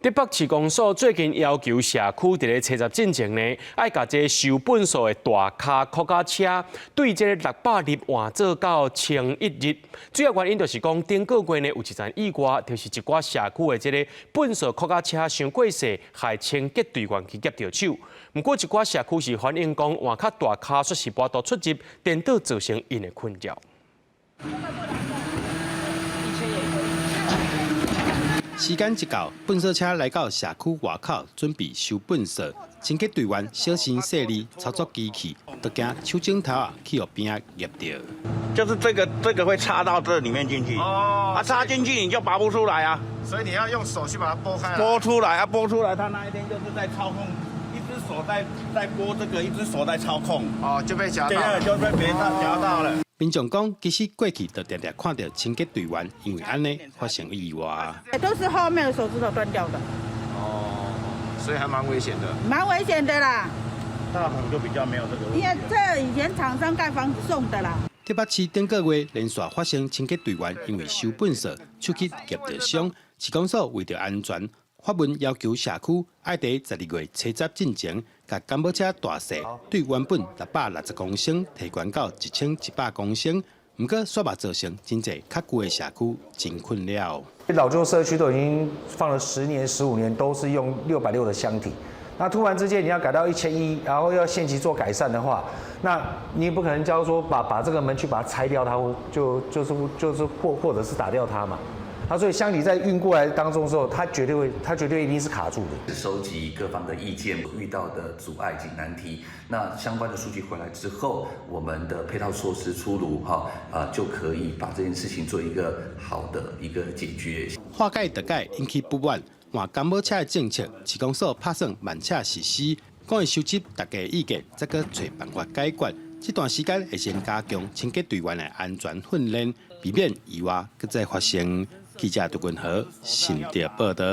台北市公所最近要求社区伫咧车闸进前呢，爱甲这收本数的大卡客家车对这600粒换做到1100日。主要原因就是讲，顶个月呢有一件意外，就是一寡社区的这个本数客家车伤过细，害清洁队员去夹到手。不过一寡社区是反映讲，换较大卡说是无多出入，颠倒造成因的困扰。时间一到，粪扫车来到社区外口，准备收粪扫。清洁队员小心细腻操作机器，就惊手指头去互边仔夹到。就是这个会插到这里面进去，插进去你就拔不出来啊。所以你要用手去把它拨开。拨出来啊，拨出来，他那一天就是在操控，一只手在拨这个，一只手在操控。就被夹到了，就被别人夹到了。民众讲，其实过去就常常看到清洁队员因为安尼发生意外。都是后面的手指头断掉的。所以还蛮危险的。蛮危险的啦。大棚就比较没有这个问题。因为这以前厂商盖房子送的啦。台北市顶个月连续发生清洁队员因为收粪扫手去夹到伤，市公所为着安全，发文要求社区爱在12月车闸进前，甲干宝车大细对原本660公升提悬到1100公升。不过，煞嘛造成真侪较旧的社区真困扰。老旧社区都已经放了10年、15年，都是用660的箱体。那突然之间你要改到1100，然后要限期做改善的话，那你也不可能叫说把这个门去把它拆掉它，就是或者是打掉它嘛。所以箱体在运过来当中的时候，它绝对一定是卡住的。收集各方的意见，遇到的阻碍及难题，那相关的数据回来之后，我们的配套措施出炉就可以把这件事情做一个好的一个解决。化解特解引起不满，换干宝车的政策，市公所拍算慢车实施，讲会收集大家意见，再去找办法解决。这段时间会先加强清洁队员的安全训练，避免意外再发生。记者杜君和新店报道。